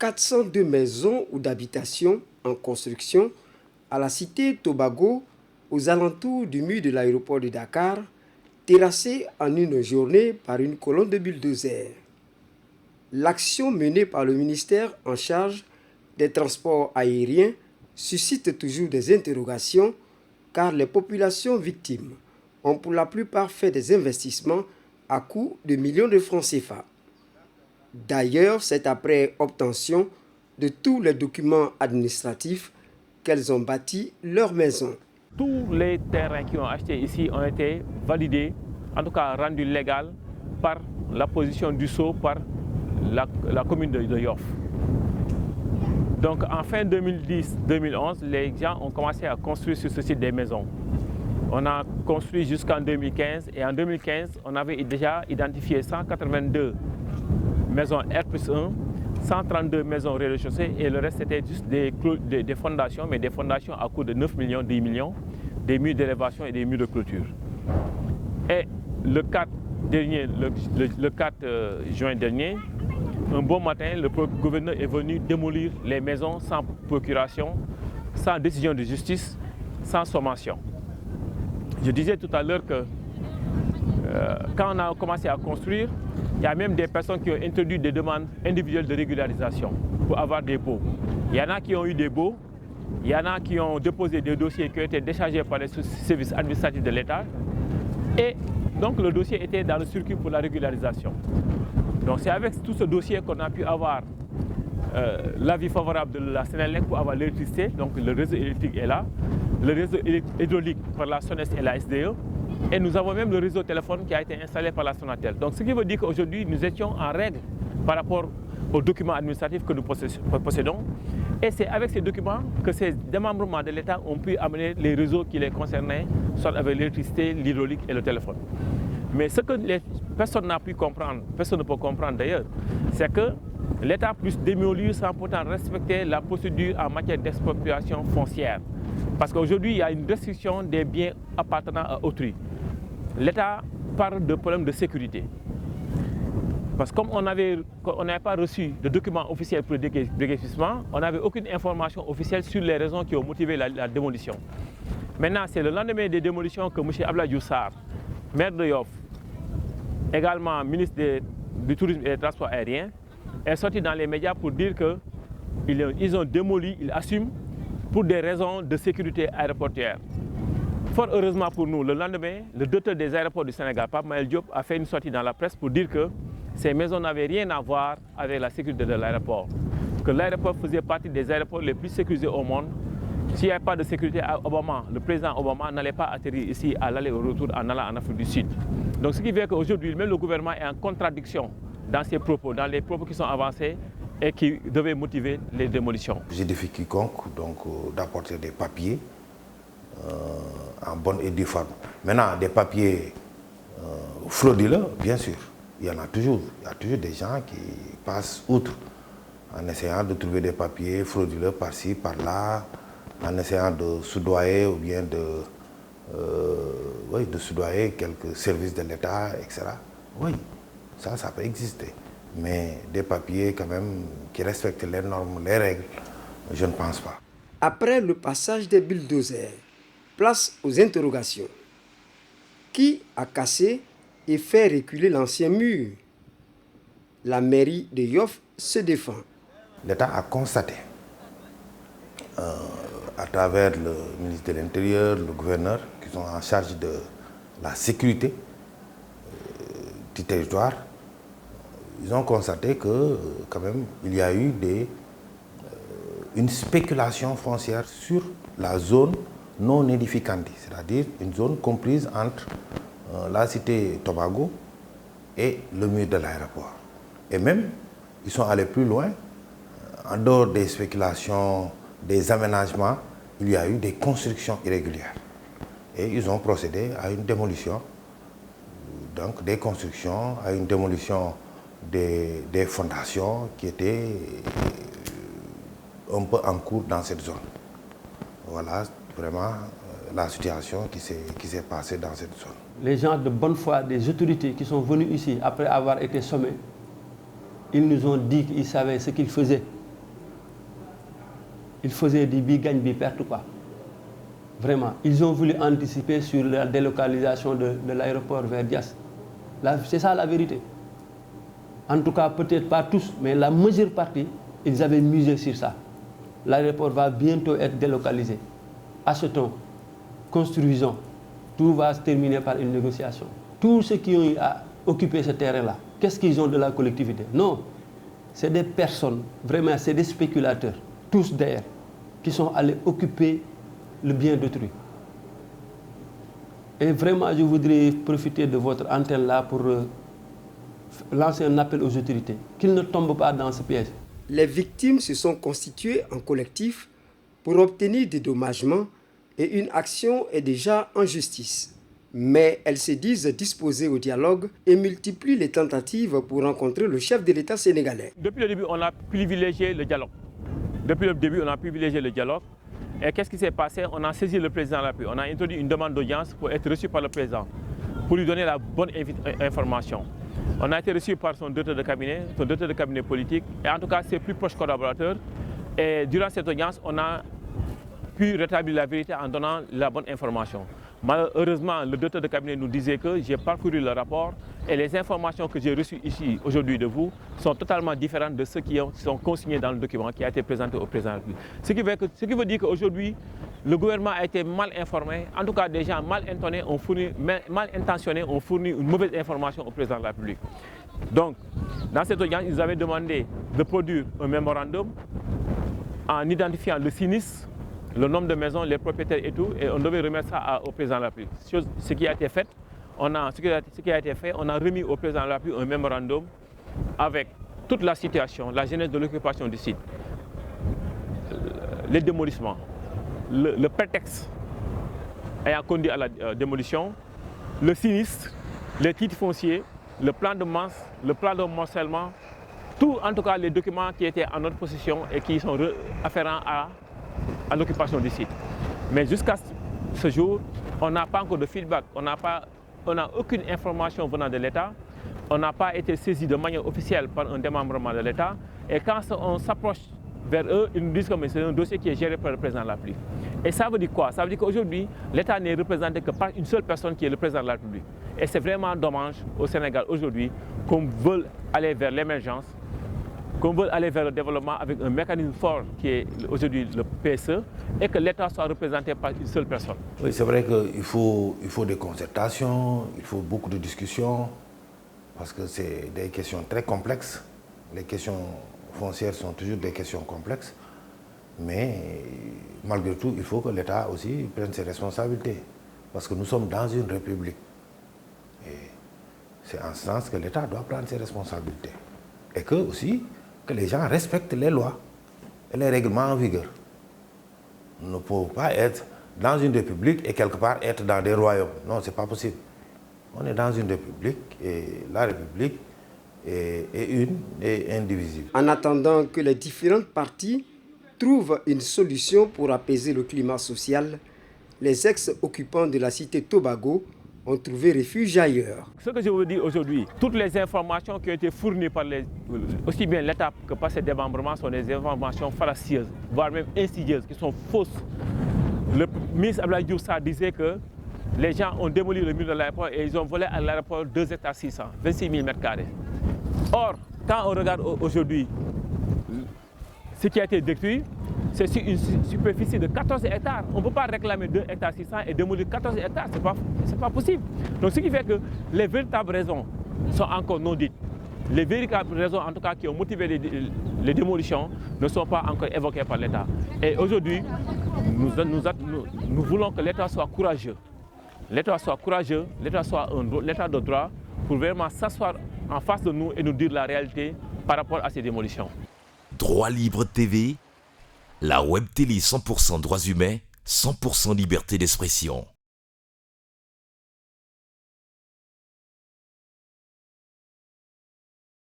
402 maisons ou d'habitations en construction à la cité Tobago, aux alentours du mur de l'aéroport de Dakar, terrassées en une journée par une colonne de bulldozers. L'action menée par le ministère en charge des transports aériens suscite toujours des interrogations car les populations victimes ont pour la plupart fait des investissements à coût de millions de francs CFA. D'ailleurs, c'est après obtention de tous les documents administratifs qu'elles ont bâti leur maison. Tous les terrains qui ont achetés ici ont été validés, en tout cas rendus légaux par la position du sceau par la commune de Yoff. Donc en fin 2010-2011, les gens ont commencé à construire sur ce site des maisons. On a construit jusqu'en 2015 et en 2015, on avait déjà identifié 182 maisons R+1, 132 maisons rez-de-chaussée et le reste c'était juste des fondations, mais des fondations à coût de 9 millions, 10 millions, des murs d'élévation et des murs de clôture. Et le 4 juin dernier, un bon matin, le gouverneur est venu démolir les maisons sans procuration, sans décision de justice, sans sommation. Je disais tout à l'heure que quand on a commencé à construire, il y a même des personnes qui ont introduit des demandes individuelles de régularisation pour avoir des baux. Il y en a qui ont eu des baux, il y en a qui ont déposé des dossiers qui ont été déchargés par les services administratifs de l'État. Et donc le dossier était dans le circuit pour la régularisation. Donc c'est avec tout ce dossier qu'on a pu avoir l'avis favorable de la Sénélec pour avoir l'électricité. Donc le réseau électrique est là, le réseau hydraulique par la SONES et la SDE. Et nous avons même le réseau téléphone qui a été installé par la Sonatel. Donc ce qui veut dire qu'aujourd'hui nous étions en règle par rapport aux documents administratifs que nous possédons. Et c'est avec ces documents que ces démembrements de l'État ont pu amener les réseaux qui les concernaient, soit avec l'électricité, l'hydraulique et le téléphone. Mais ce que personne n'a pu comprendre, personne ne peut comprendre d'ailleurs, c'est que l'État puisse démolir sans pourtant respecter la procédure en matière d'expropriation foncière. Parce qu'aujourd'hui, il y a une restriction des biens appartenant à autrui. L'État parle de problèmes de sécurité. Parce que comme on n'avait pas reçu de documents officiels pour le déguerpissement, on n'avait aucune information officielle sur les raisons qui ont motivé la démolition. Maintenant, c'est le lendemain des démolitions que M. Abdoulaye Diouf Sarr, maire de Yoff, également ministre du Tourisme et des Transports aériens, est sorti dans les médias pour dire qu'ils ont démoli, ils assument, pour des raisons de sécurité aéroportuaire. Fort heureusement pour nous, le lendemain, le directeur des aéroports du Sénégal, Pape Maël Diop, a fait une sortie dans la presse pour dire que ces maisons n'avaient rien à voir avec la sécurité de l'aéroport. Que l'aéroport faisait partie des aéroports les plus sécurisés au monde. S'il n'y avait pas de sécurité à Obama, le président Obama n'allait pas atterrir ici à l'aller au retour en allant en Afrique du Sud. Donc ce qui fait qu'aujourd'hui, même le gouvernement est en contradiction dans ses propos, dans les propos qui sont avancés et qui devaient motiver les démolitions. Je défie quiconque d'apporter des papiers en bonne et due forme. Maintenant, des papiers frauduleux, bien sûr, il y en a toujours. Il y a toujours des gens qui passent outre en essayant de trouver des papiers frauduleux par-ci, par-là, en essayant de soudoyer ou bien de soudoyer quelques services de l'État, etc. Oui, ça peut exister. Mais des papiers quand même qui respectent les normes, les règles, je ne pense pas. Après le passage des bulldozers, place aux interrogations. Qui a cassé et fait reculer l'ancien mur? La mairie de Yoff se défend. L'État a constaté, à travers le ministre de l'Intérieur, le gouverneur, qui sont en charge de la sécurité du territoire, ils ont constaté que quand même il y a eu une spéculation foncière sur la zone non édificante, c'est-à-dire une zone comprise entre la cité Tobago et le mur de l'aéroport. Et même, ils sont allés plus loin, en dehors des spéculations, des aménagements, il y a eu des constructions irrégulières. Et ils ont procédé à une démolition, donc des constructions, à une démolition des fondations qui étaient un peu en cours dans cette zone. Voilà vraiment la situation qui s'est passée dans cette zone. Les gens de bonne foi, des autorités qui sont venus ici après avoir été sommés, ils nous ont dit qu'ils savaient ce qu'ils faisaient. ils faisaient des bi-gagne, bi-perte, quoi. Vraiment, ils ont voulu anticiper sur la délocalisation de l'aéroport vers Diass. C'est ça la vérité. En tout cas, peut-être pas tous, mais la majeure partie, ils avaient misé sur ça. L'aéroport va bientôt être délocalisé. Achetons, construisons. Tout va se terminer par une négociation. Tous ceux qui ont occupé ce terrain-là, qu'est-ce qu'ils ont de la collectivité? Non, c'est des personnes, vraiment, c'est des spéculateurs, tous d'ailleurs, qui sont allés occuper le bien d'autrui. Et vraiment, je voudrais profiter de votre antenne-là pour lancer un appel aux autorités, qu'ils ne tombent pas dans ce piège. Les victimes se sont constituées en collectif pour obtenir des dédommagements et une action est déjà en justice. Mais elles se disent disposées au dialogue et multiplient les tentatives pour rencontrer le chef de l'État sénégalais. Depuis le début, on a privilégié le dialogue. Et qu'est-ce qui s'est passé? On a saisi le président de la République. On a introduit une demande d'audience pour être reçu par le président, pour lui donner la bonne information. On a été reçu par son directeur de cabinet politique, et en tout cas ses plus proches collaborateurs. Et durant cette audience, on a pu rétablir la vérité en donnant la bonne information. Malheureusement, le directeur de cabinet nous disait que j'ai parcouru le rapport et les informations que j'ai reçues ici aujourd'hui de vous sont totalement différentes de ceux qui sont consignés dans le document qui a été présenté au président de la République. Ce qui veut dire qu'aujourd'hui, le gouvernement a été mal informé, en tout cas des gens mal intentionnés ont fourni une mauvaise information au président de la République. Donc, dans cette audience, ils avaient demandé de produire un mémorandum en identifiant le sinistre, le nombre de maisons, les propriétaires et tout, et on devait remettre ça au président de la République. Ce qui a été fait, on a remis au président de la République un mémorandum avec toute la situation, la genèse de l'occupation du site, les démolissements, le prétexte ayant conduit à la démolition, le sinistre, les titres fonciers, le plan de masse, le plan de morcellement, tout en tout cas les documents qui étaient en notre possession et qui sont afférents à l'occupation du site. Mais jusqu'à ce jour, on n'a pas encore de feedback, on n'a aucune information venant de l'État, on n'a pas été saisi de manière officielle par un démembrement de l'État, et quand on s'approche vers eux, ils nous disent que c'est un dossier qui est géré par le président de la République. Et ça veut dire quoi? Ça veut dire qu'aujourd'hui, l'État n'est représenté que par une seule personne qui est le président de la République. Et c'est vraiment dommage au Sénégal aujourd'hui qu'on veuille aller vers l'émergence, qu'on veut aller vers le développement avec un mécanisme fort qui est aujourd'hui le PSE et que l'État soit représenté par une seule personne. Oui, c'est vrai qu'il faut des concertations, il faut beaucoup de discussions, parce que c'est des questions très complexes. Les questions foncières sont toujours des questions complexes, mais malgré tout, il faut que l'État aussi prenne ses responsabilités, parce que nous sommes dans une république. Et c'est en ce sens que l'État doit prendre ses responsabilités. Et que aussi, que les gens respectent les lois et les règlements en vigueur. On ne peut pas être dans une république et quelque part être dans des royaumes. Non, ce n'est pas possible. On est dans une république et la république est une et indivisible. En attendant que les différentes parties trouvent une solution pour apaiser le climat social, les ex-occupants de la cité Tobago ont trouvé refuge ailleurs. Ce que je veux dire aujourd'hui, toutes les informations qui ont été fournies par aussi bien l'État que par ces démembrements sont des informations fallacieuses, voire même insidieuses, qui sont fausses. Le ministre Abdoulaye Diouf Sarr disait que les gens ont démoli le mur de l'aéroport et ils ont volé à l'aéroport 2 hectares 600, 26 000 m². Or, quand on regarde aujourd'hui ce qui a été détruit, c'est sur une superficie de 14 hectares. On ne peut pas réclamer 2 hectares 600 et démolir 14 hectares, c'est pas possible. Donc ce qui fait que les véritables raisons sont encore non dites. Les véritables raisons, en tout cas, qui ont motivé les démolitions, ne sont pas encore évoquées par l'État. Et aujourd'hui, nous voulons que l'État soit courageux. L'État soit courageux, l'État soit l'État de droit, pour vraiment s'asseoir en face de nous et nous dire la réalité par rapport à ces démolitions. Droit Libre TV, la web télé 100% droits humains, 100% liberté d'expression.